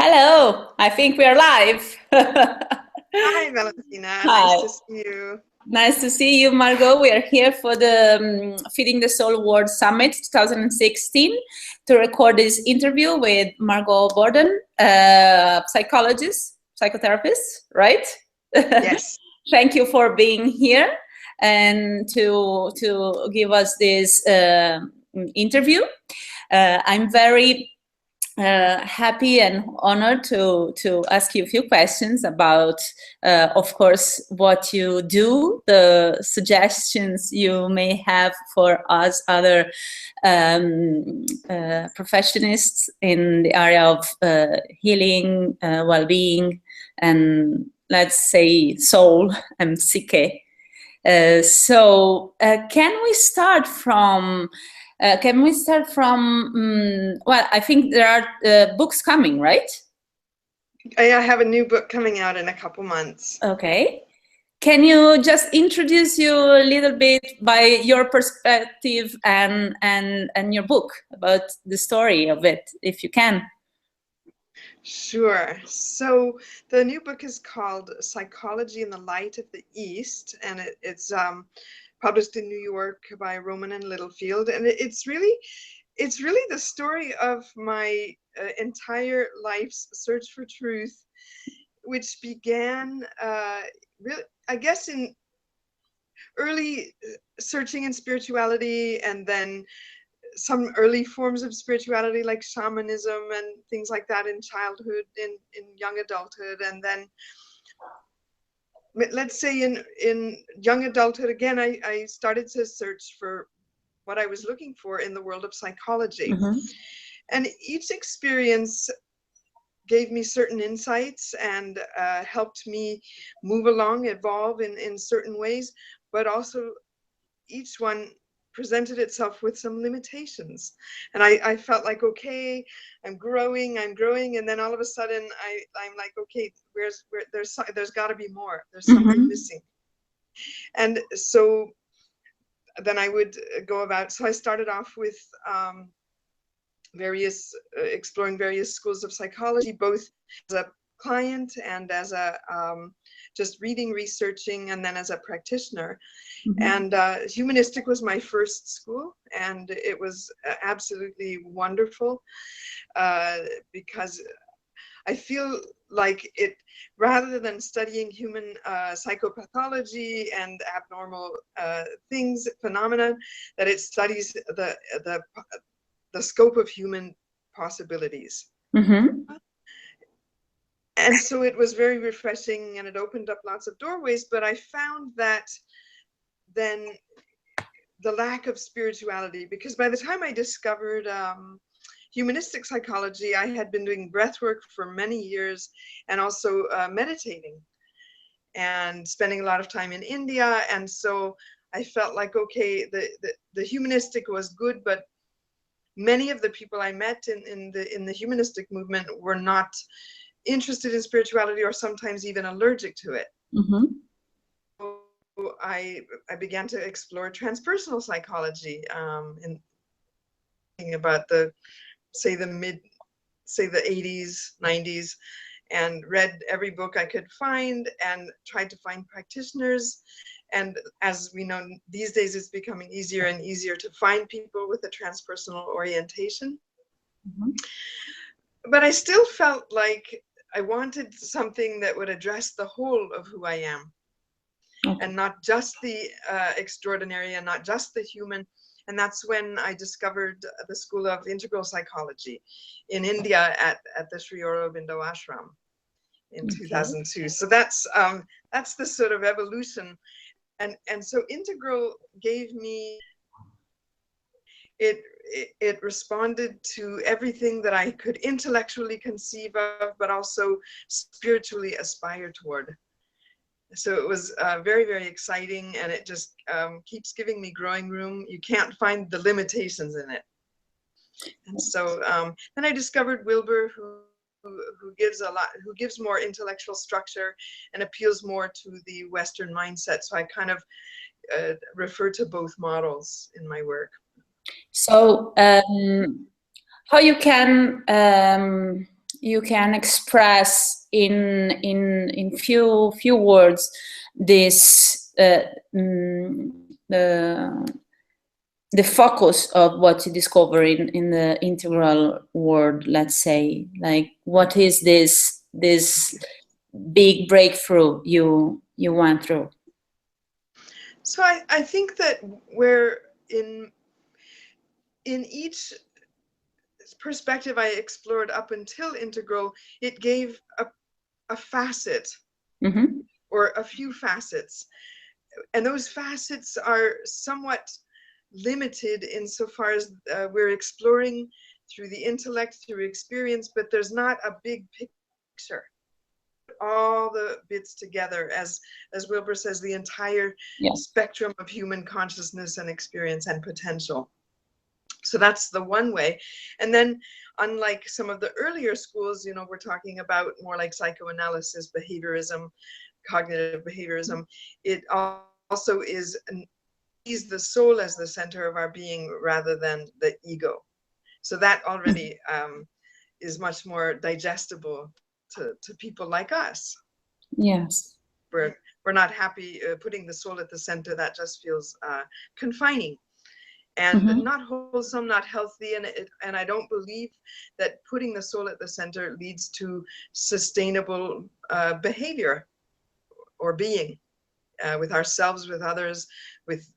Hello, I think we are live. Hi, Valentina. Nice Hi, to see you. nice to see you, Margot. We are here for the Feeding the Soul World Summit 2016 to record this interview with Margot Borden, psychologist, psychotherapist, right? Yes. Thank you for being here and to give us this interview. I'm very happy and honored to ask you a few questions about, of course, what you do, the suggestions you may have for us other professionists in the area of healing, well-being, and let's say soul and psyche. So can we start from well, I think there are books coming, right? I have a new book coming out in a couple months. Okay. Can you just introduce you a little bit by your perspective and your book, about the story of it, if you can? Sure. So the new book is called Psychology in the Light of the East, and it's published in New York by Rowman and Littlefield, and it's really the story of my entire life's search for truth, which began really, I guess, in early searching in spirituality, and then some early forms of spirituality like shamanism and things like that in childhood, in young adulthood, and then let's say in young adulthood again, I started to search for what I was looking for in the world of psychology. Mm-hmm. And each experience gave me certain insights and helped me move along, evolve in certain ways, but also each one presented itself with some limitations. And I felt like, okay, I'm growing, and then all of a sudden I'm like, okay, there's got to be more. There's something missing. And so then I would go about. So I started off with exploring various schools of psychology, both as a client and as a just reading, researching, and then as a practitioner. And humanistic was my first school, and it was absolutely wonderful because I feel like it, rather than studying human psychopathology and abnormal things, phenomena, that it studies the scope of human possibilities. And so it was very refreshing, and it opened up lots of doorways, but I found that then the lack of spirituality, because by the time I discovered humanistic psychology, I had been doing breath work for many years, and also meditating and spending a lot of time in India. And so I felt like, okay, the humanistic was good, but many of the people I met in the humanistic movement were not interested in spirituality, or sometimes even allergic to it. So I began to explore transpersonal psychology, in thinking about the 80s, 90s, and read every book I could find and tried to find practitioners. And as we know, these days it's becoming easier and easier to find people with a transpersonal orientation. But I still felt like I wanted something that would address the whole of who I am, and not just the extraordinary, and not just the human. And that's when I discovered the School of Integral Psychology in India at the Sri Aurobindo Ashram in 2002. So that's the sort of evolution. And so integral gave me, it responded to everything that I could intellectually conceive of, but also spiritually aspire toward. So it was very, very exciting, and it just keeps giving me growing room. You can't find the limitations in it. And so then I discovered Wilber, who gives more intellectual structure and appeals more to the Western mindset. So I kind of refer to both models in my work. So how you can you can express in few words this the focus of what you discover in the integral world, let's say, like what is this big breakthrough you went through? So I think that we're in each perspective I explored up until integral, it gave a facet Mm-hmm. or a few facets. And those facets are somewhat limited insofar as we're exploring through the intellect, through experience, but there's not a big picture. All the bits together, as Wilbur says, the entire spectrum of human consciousness and experience and potential. So that's the one way. And then, unlike some of the earlier schools, you know, we're talking about more like psychoanalysis, behaviorism, cognitive behaviorism. It also sees the soul as the center of our being rather than the ego. So that already is much more digestible to people like us. Yes. We're not happy putting the soul at the center. That just feels confining and not wholesome, not healthy. And I don't believe that putting the soul at the center leads to sustainable behavior or being with ourselves, with others, with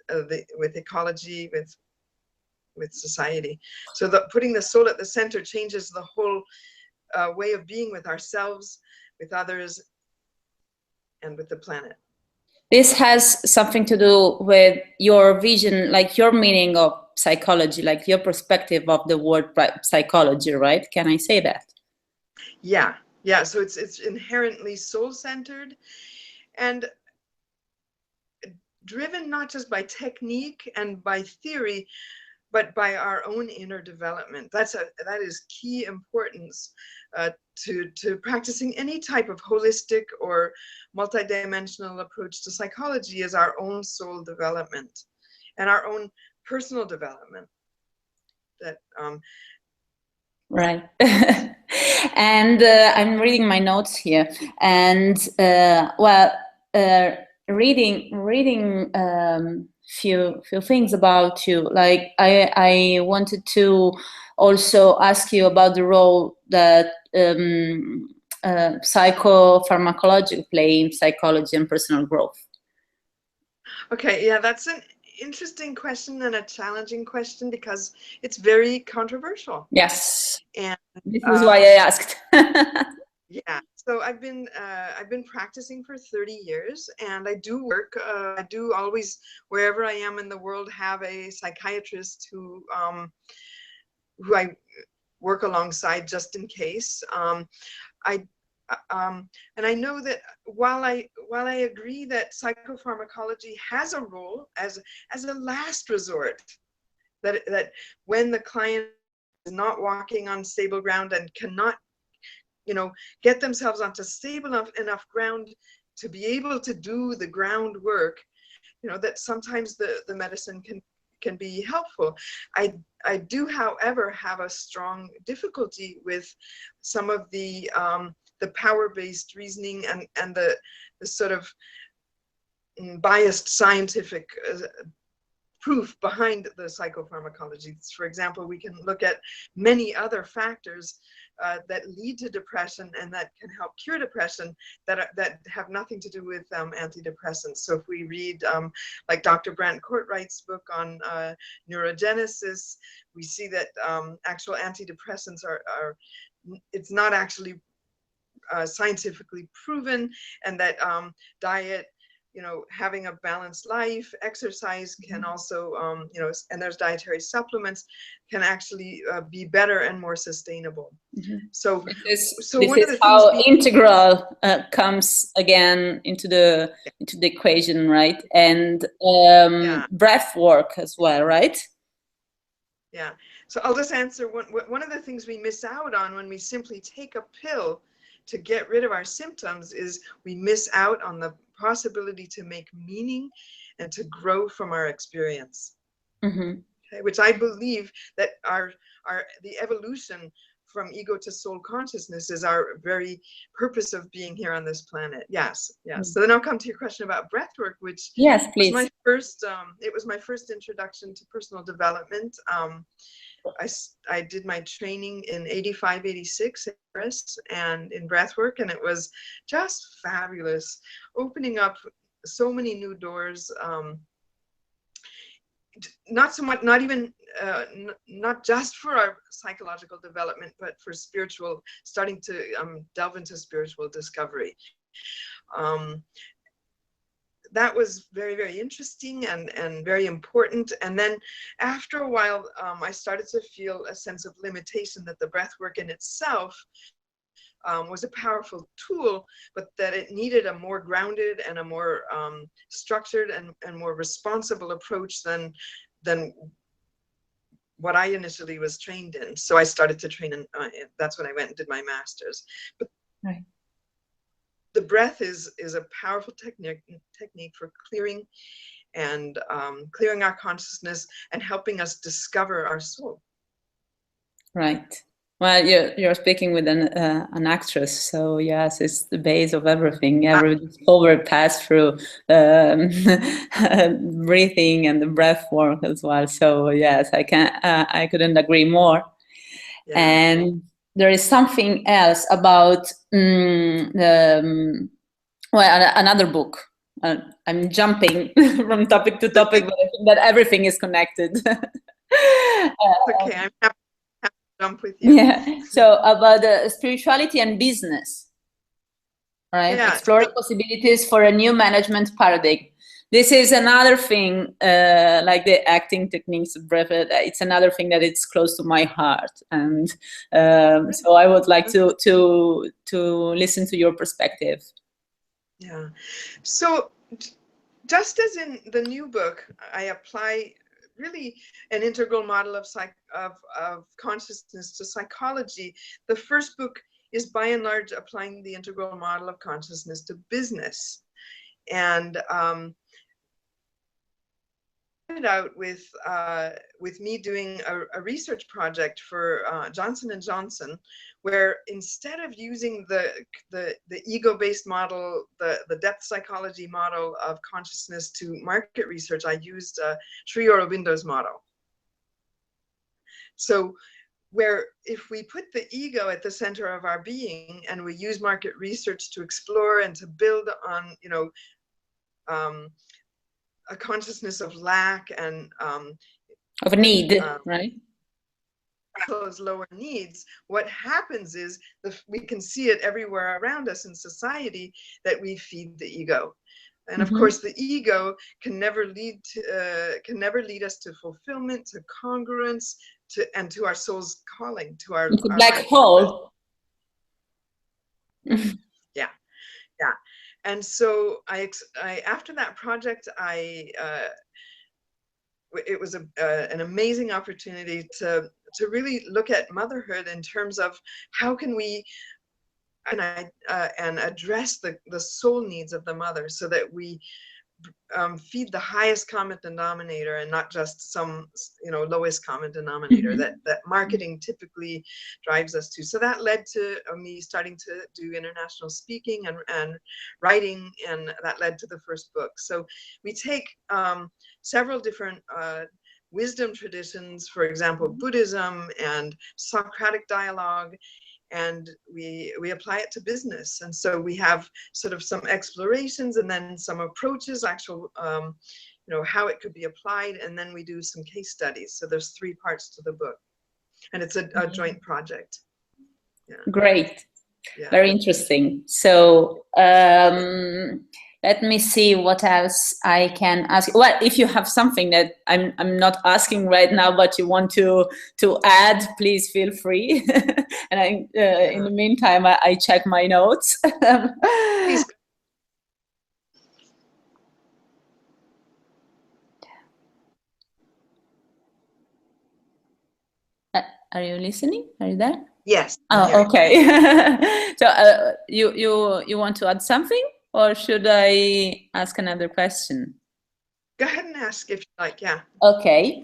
ecology, with society. So putting the soul at the center changes the whole way of being with ourselves, with others, and with the planet. This has something to do with your vision, like your meaning of psychology, like your perspective of the word psychology, right? Can I say that? Yeah. So it's inherently soul-centered and driven not just by technique and by theory, but by our own inner development. That is key importance to practicing any type of holistic or multidimensional approach to psychology, is our own soul development and our own personal development. That right. And I'm reading my notes here, and reading few things about you. Like I wanted to also ask you about the role that psychopharmacology play in psychology and personal growth. Okay, yeah, that's an interesting question and a challenging question because it's very controversial. Yes, and this is why I asked. Yeah, so I've been practicing for 30 years, and I do work. I do always, wherever I am in the world, have a psychiatrist who I work alongside just in case. And I know that while I agree that psychopharmacology has a role as a last resort, that when the client is not walking on stable ground and cannot, you know, get themselves onto stable enough ground to be able to do the groundwork, you know, that sometimes the medicine can be helpful. I do, however, have a strong difficulty with some of the power-based reasoning and the sort of biased scientific proof behind the psychopharmacology. For example, we can look at many other factors that lead to depression and that can help cure depression that have nothing to do with antidepressants. So if we read like Dr. Brant Courtwright's book on neurogenesis, we see that actual antidepressants are it's not actually scientifically proven, and that diet, you know, having a balanced life, exercise can also, you know, and there's dietary supplements, can actually be better and more sustainable. So this one of the is how things integral comes again into the equation, right? And breath work as well, right? Yeah. So I'll just answer one of the things we miss out on when we simply take a pill to get rid of our symptoms is we miss out on the possibility to make meaning and to grow from our experience. Okay, which I believe that the evolution from ego to soul consciousness is our very purpose of being here on this planet. Yes, yes. So then I'll come to your question about breath work, which yes, was please. my first, it was my first introduction to personal development. I did my training in 85, 86 in Paris and in breathwork, and it was just fabulous, opening up so many new doors. Not so much, not even, not just for our psychological development, but for spiritual, starting to delve into spiritual discovery. That was very, very interesting and very important. And then after a while, I started to feel a sense of limitation, that the breath work in itself was a powerful tool, but that it needed a more grounded and a more structured and more responsible approach than what I initially was trained in. So I started to train, and that's when I went and did my master's. But right. The breath is a powerful technique for clearing and clearing our consciousness and helping us discover our soul. Right. Well, you're speaking with an actress, so yes, it's the base of everything. Every discovery passed through breathing and the breath work as well. So yes, I couldn't agree more. Yeah. And there is something else about another book. I'm jumping from topic to topic, but I think that everything is connected. Okay, I'm happy to jump with you. Yeah. So about spirituality and business, right? Yeah. Exploring possibilities for a new management paradigm. This is another thing, like the acting techniques of breath. It's another thing that it's close to my heart, and so I would like to listen to your perspective. Yeah. So just as in the new book, I apply really an integral model of consciousness to psychology. The first book is by and large applying the integral model of consciousness to business, and out with me doing a research project for Johnson & Johnson, where instead of using the ego-based model, the depth psychology model of consciousness to market research, I used Sri Aurobindo's model. So where if we put the ego at the center of our being and we use market research to explore and to build on, you know, a consciousness of lack and of a need, right? Those lower needs, what happens is we can see it everywhere around us in society, that we feed the ego. And of course, the ego can never lead us to fulfillment, to congruence, and to our soul's calling, to our black hole. Yeah, yeah. And so I after that project, it was an amazing opportunity to really look at motherhood in terms of how can we and address the soul needs of the mother, so that we feed the highest common denominator and not just some, you know, lowest common denominator that marketing typically drives us to. So that led to me starting to do international speaking and writing, and that led to the first book. So we take several different wisdom traditions, for example, Buddhism and Socratic dialogue, and we apply it to business. And so we have sort of some explorations and then some approaches, actual, you know, how it could be applied. And then we do some case studies. So there's 3 parts to the book, and it's a joint project. Yeah. Great. Yeah. Very interesting. So let me see what else I can ask. Well, if you have something that I'm not asking right now, but you want to add, please feel free. And in the meantime, I check my notes. Please. Are you listening? Are you there? Yes. Oh, okay. So you want to add something, or should I ask another question? Go ahead and ask if you like. Yeah. Okay.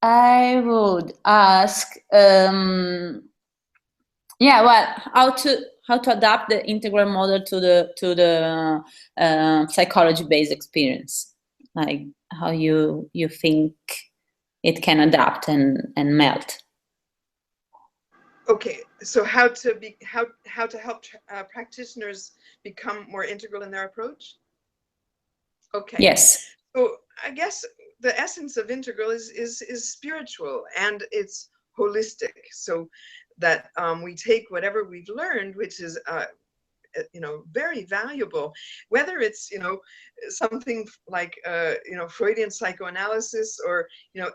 I would ask, yeah, well, how to adapt the integral model to the psychology-based experience, like how you think it can adapt and melt. Okay, so how to help practitioners become more integral in their approach? Okay. Yes. So I guess the essence of integral is spiritual, and it's holistic. So that we take whatever we've learned, which is very valuable, whether it's something like Freudian psychoanalysis, or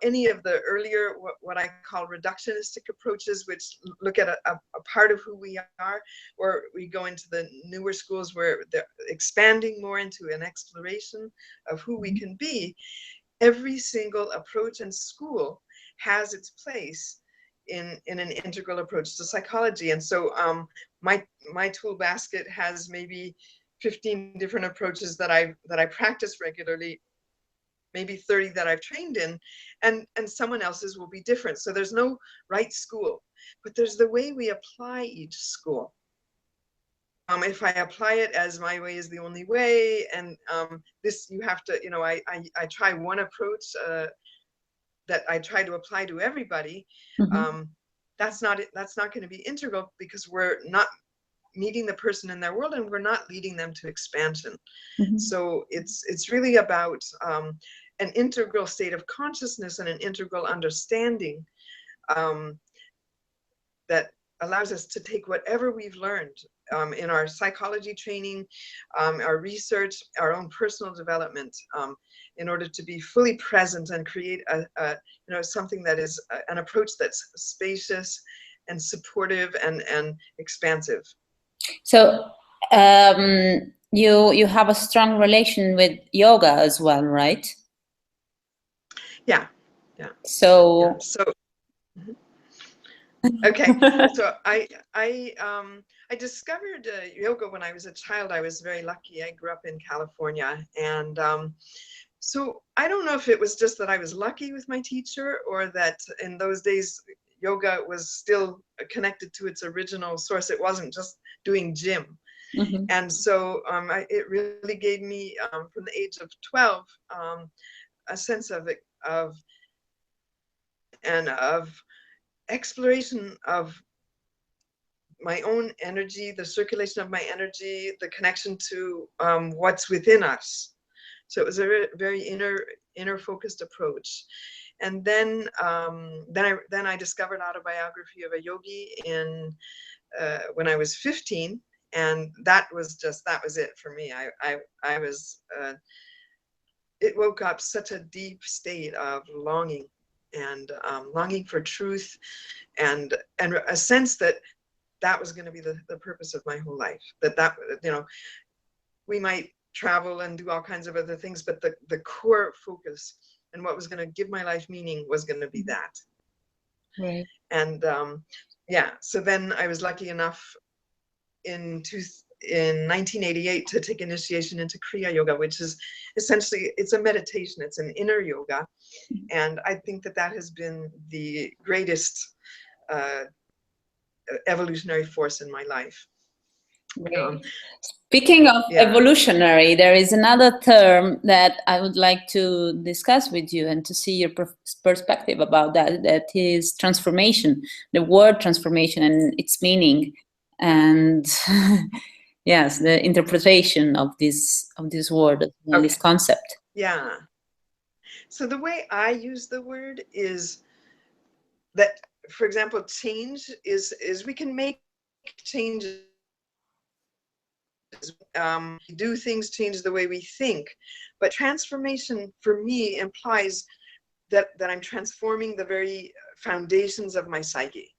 any of the earlier what I call reductionistic approaches, which look at a part of who we are, or we go into the newer schools where they're expanding more into an exploration of who we can be. Every single approach and school has its place in an integral approach to psychology. And so my tool basket has maybe 15 different approaches that I practice regularly, maybe 30 that I've trained in, and someone else's will be different. So there's no right school, but there's the way we apply each school. If I apply it as my way is the only way, and this you have to, I try one approach that I try to apply to everybody. That's not going to be integral, because we're not meeting the person in their world, and we're not leading them to expansion. So it's really about an integral state of consciousness and an integral understanding that allows us to take whatever we've learned in our psychology training, our research, our own personal development, in order to be fully present and create something that is an approach that's spacious and supportive and expansive. So you have a strong relation with yoga as well, right? Yeah. So okay. So I discovered yoga when I was a child. I was very lucky. I grew up in California, and so I don't know if it was just that I was lucky with my teacher, or that in those days yoga was still connected to its original source. It wasn't just doing gym. And so it really gave me, from the age of 12, a sense of exploration of my own energy, the circulation of my energy, the connection to what's within us. So it was a very inner focused approach. And then I discovered Autobiography of a Yogi when I was 15, and that was it for me. I was it woke up such a deep state of longing, and longing for truth, and a sense that was going to be the purpose of my whole life. That we might travel and do all kinds of other things, but the core focus and what was going to give my life meaning was going to be that. Right. And so then I was lucky enough in 1988 to take initiation into Kriya Yoga, which is essentially, it's a meditation, it's an inner yoga. And I think that has been the greatest evolutionary force in my life. Speaking of evolutionary, there is another term that I would like to discuss with you and to see your perspective about that is transformation, the word transformation and its meaning, and yes, the interpretation of this word and this concept. Yeah. So the way I use the word is that, for example, change is we can make changes. Do things change the way we think, but transformation for me implies that I'm transforming the very foundations of my psyche,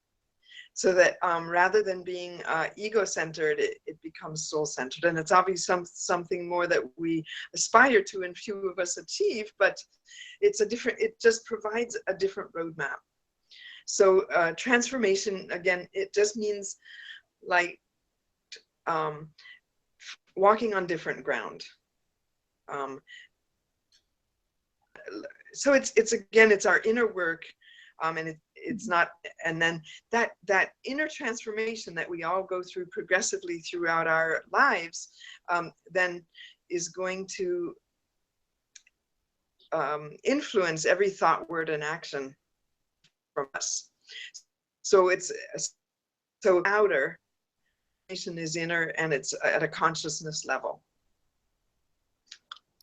so that rather than being ego-centered, it becomes soul-centered. And it's obviously something more that we aspire to and few of us achieve, but it just provides a different roadmap. So transformation, again, it just means like walking on different ground. So it's our inner work And it's not, and then that inner transformation that we all go through progressively throughout our lives, then is going to influence every thought, word, and action from us. So it's so outer is inner, and it's at a consciousness level.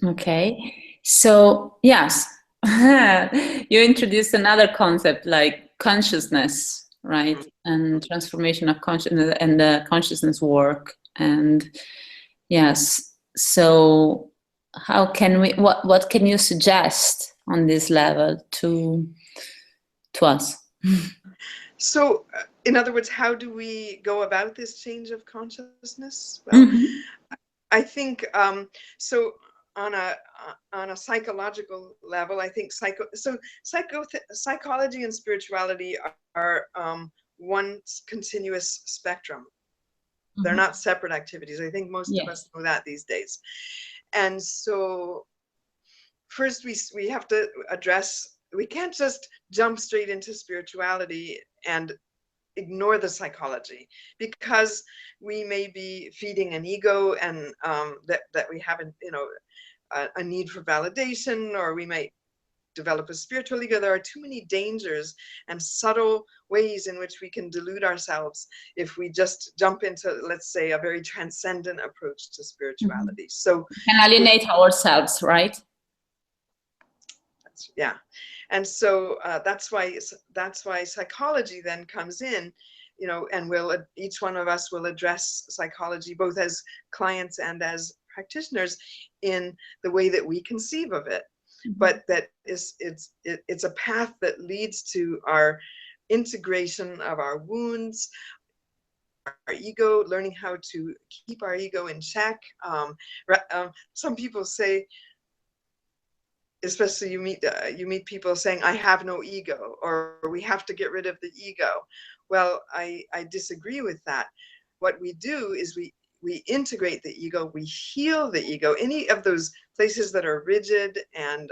Okay, so yes, you introduced another concept like consciousness, right? And transformation of consciousness and the consciousness work. And yes, so how can we, what can you suggest on this level to us? So, in other words, how do we go about this change of consciousness? Well, I think so. On a psychological level, I think psychology and spirituality are one continuous spectrum. They're not separate activities. I think most of us know that these days. And so, first we have to address. We can't just jump straight into spirituality and ignore the psychology, because we may be feeding an ego, and that we haven't, a need for validation, or we might develop a spiritual ego. There are too many dangers and subtle ways in which we can delude ourselves if we just jump into, let's say, a very transcendent approach to spirituality. So we can alienate ourselves, right? Yeah. And so that's why psychology then comes in, and each one of us will address psychology both as clients and as practitioners in the way that we conceive of it. But that it's a path that leads to our integration of our wounds, our ego, learning how to keep our ego in check. Some people say, especially you meet people saying, I have no ego, or we have to get rid of the ego. Well, I disagree with that. What we do is we integrate the ego, we heal the ego, any of those places that are rigid and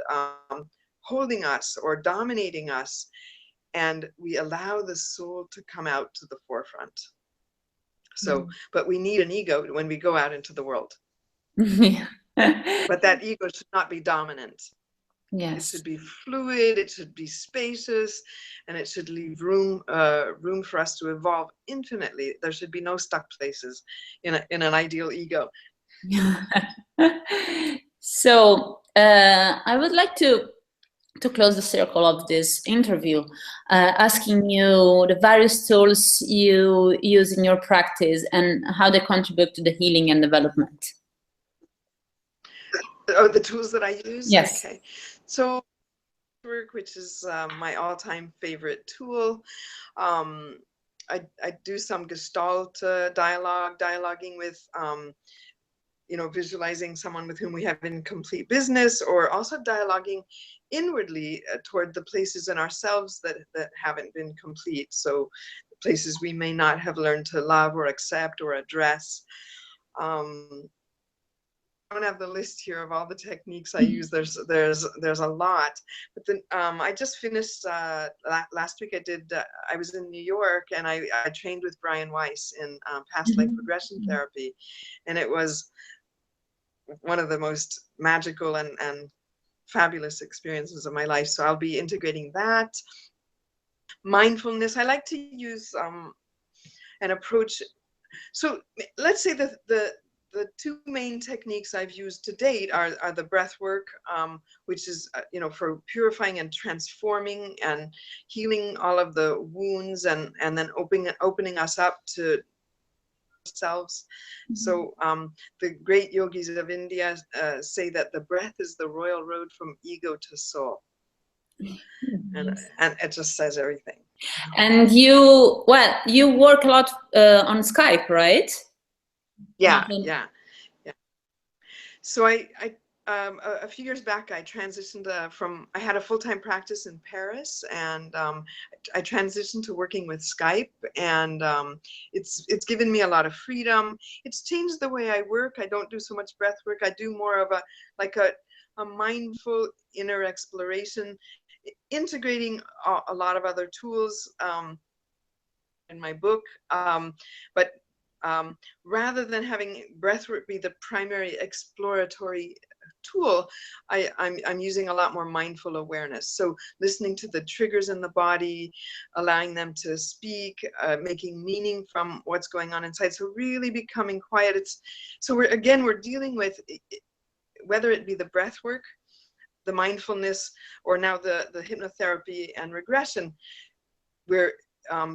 holding us or dominating us, and we allow the soul to come out to the forefront. So, but we need an ego when we go out into the world. But that ego should not be dominant. Yes. It should be fluid, it should be spacious, and it should leave room for us to evolve infinitely. There should be no stuck places in an ideal ego. So I would like to close the circle of this interview, asking you the various tools you use in your practice and how they contribute to the healing and development. Oh, the tools that I use? Yes. Okay. So work, which is my all-time favorite tool. I do some Gestalt dialoguing with, visualizing someone with whom we have incomplete business, or also dialoguing inwardly toward the places in ourselves that haven't been complete. So places we may not have learned to love or accept or address. I don't have the list here of all the techniques I use. There's a lot, but then I just finished last week. I was in New York, and I trained with Brian Weiss in past life regression therapy, and it was one of the most magical and fabulous experiences of my life. So I'll be integrating that. Mindfulness. I like to use an approach. So let's say the two main techniques I've used to date are the breath work, which is, for purifying and transforming and healing all of the wounds, and then opening us up to ourselves. So the great yogis of India say that the breath is the royal road from ego to soul. And it just says everything. And you work a lot on Skype, right? Yeah. So I a few years back, I transitioned I had a full-time practice in Paris, and I transitioned to working with Skype, and it's given me a lot of freedom. It's changed the way I work. I don't do so much breath work. I do more of a mindful inner exploration. integrating a lot of other tools in my book, but rather than having breathwork be the primary exploratory tool, I'm using a lot more mindful awareness. So listening to the triggers in the body, allowing them to speak, making meaning from what's going on inside. So really becoming quiet. So we're dealing with, whether it be the breath work, the mindfulness, or now the hypnotherapy and regression, we're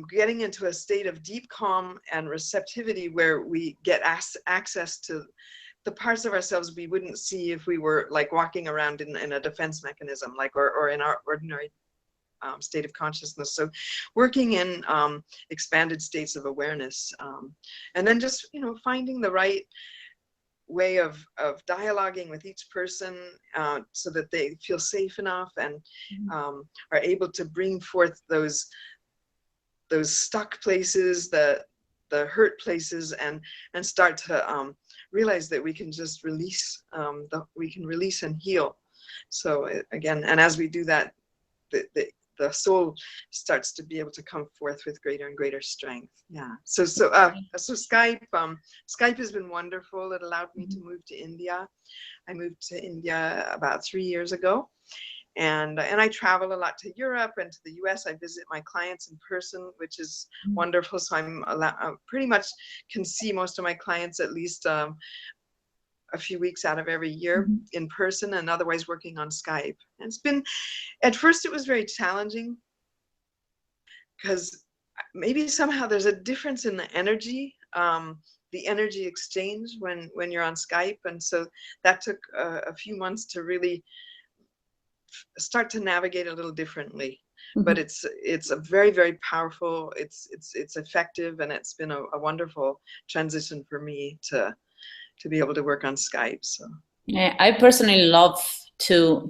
getting into a state of deep calm and receptivity where we get access to the parts of ourselves we wouldn't see if we were like walking around in a defense mechanism, like or in our ordinary state of consciousness. So working in expanded states of awareness, and then just, you know, finding the right way of dialoguing with each person so that they feel safe enough and are able to bring forth those stuck places, the hurt places, and start to realize that we can just release, we can release and heal. So again, and as we do that, the soul starts to be able to come forth with greater and greater strength. Yeah. So Skype has been wonderful. It allowed me to move to India. I moved to India about 3 years ago. And I travel a lot to Europe and to the US. I visit my clients in person, which is wonderful. So I pretty much can see most of my clients at least a few weeks out of every year in person, and otherwise working on Skype. And it's been, at first it was very challenging because maybe somehow there's a difference in the energy exchange when you're on Skype. And so that took a few months to really start to navigate a little differently. But it's a very, very powerful, it's effective, and it's been a wonderful transition for me to be able to work on Skype. So yeah, I personally love to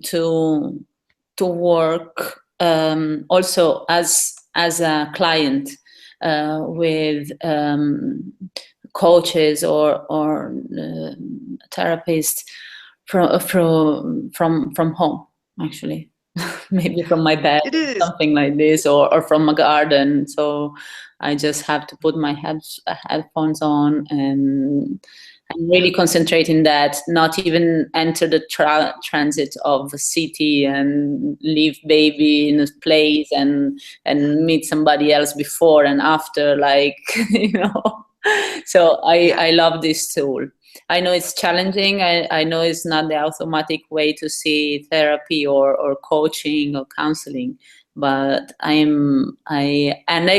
work also as a client with coaches or therapists from home, actually. Maybe from my bed, something like this, or from a garden. So I just have to put my headphones on and really concentrate in that, not even enter the transit of the city and leave baby in a place and meet somebody else before and after, like, you know. So I love this tool. I know it's challenging. I know it's not the automatic way to see therapy or coaching or counseling, but I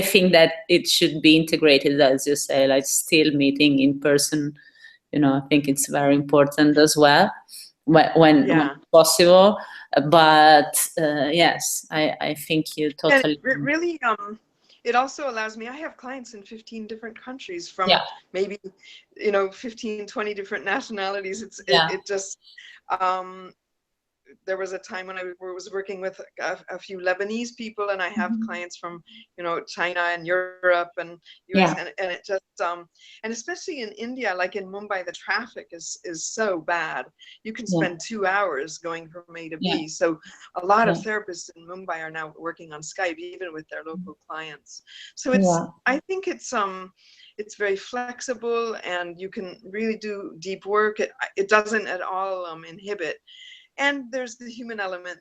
think that it should be integrated, as you say, like still meeting in person. You know, I think it's very important as well when possible. But yes, I think you totally. And it really, it also allows me, I have clients in 15 different countries from maybe, you know, 15, 20 different nationalities. It just, there was a time when I was working with a few Lebanese people, and I have clients from, you know, China and Europe and US, and it just, and especially in India, like in Mumbai, the traffic is so bad. You can spend 2 hours going from A to B. So a lot of therapists in Mumbai are now working on Skype, even with their local clients. So I think it's very flexible, and you can really do deep work. It doesn't at all inhibit. And there's the human element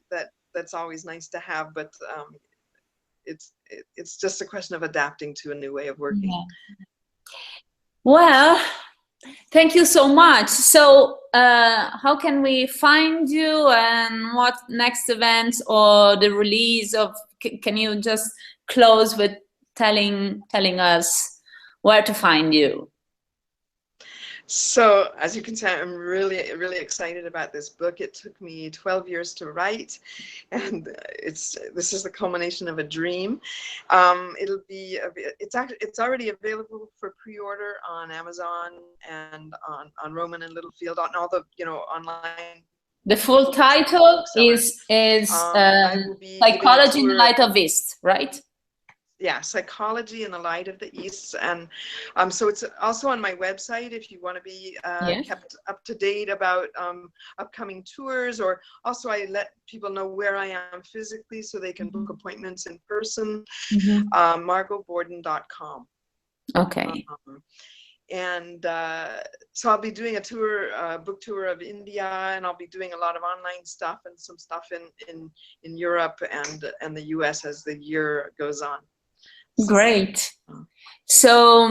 that's always nice to have, but it's just a question of adapting to a new way of working. Well, thank you so much. So how can we find you, and what next events or the release of, can you just close with telling us where to find you? So as you can see, I'm really, really excited about this book. It took me 12 years to write, and this is the culmination of a dream. It's already available for pre-order on Amazon and on Roman and Littlefield, on all the, you know, online. The full title is Psychology in the Light of East, right? yeah, Psychology in the Light of the East. And so it's also on my website if you want to be Yes. kept up to date about upcoming tours, or also I let people know where I am physically so they can book appointments in person. MargotBorden.com. Okay. And so I'll be doing a tour, book tour of India, and I'll be doing a lot of online stuff and some stuff in Europe and the US as the year goes on. So, great. So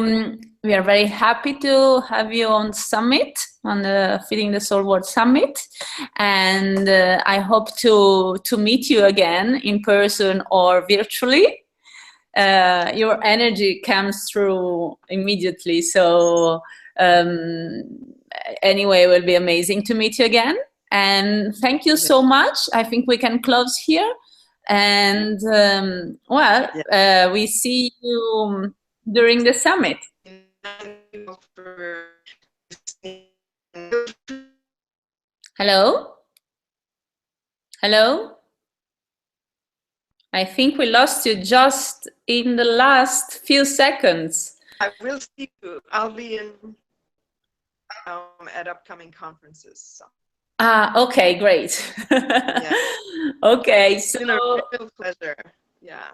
we are very happy to have you on Summit, on the Feeding the Soul World Summit, and I hope to meet you again in person or virtually. Your energy comes through immediately, so anyway, it will be amazing to meet you again, and thank you so much. I think we can close here, and we see you during the summit. Hello? Hello? I think we lost you just in the last few seconds. I will see you. I'll be in at upcoming conferences. So. Okay, great. Yeah. Okay, it's so been a real pleasure. Yeah.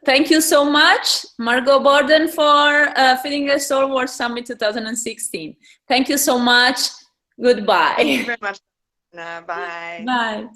Thank you so much, Margot Borden, for Feeding the Soul World Summit 2016. Thank you so much. Goodbye. Thank you very much. Bye. Bye.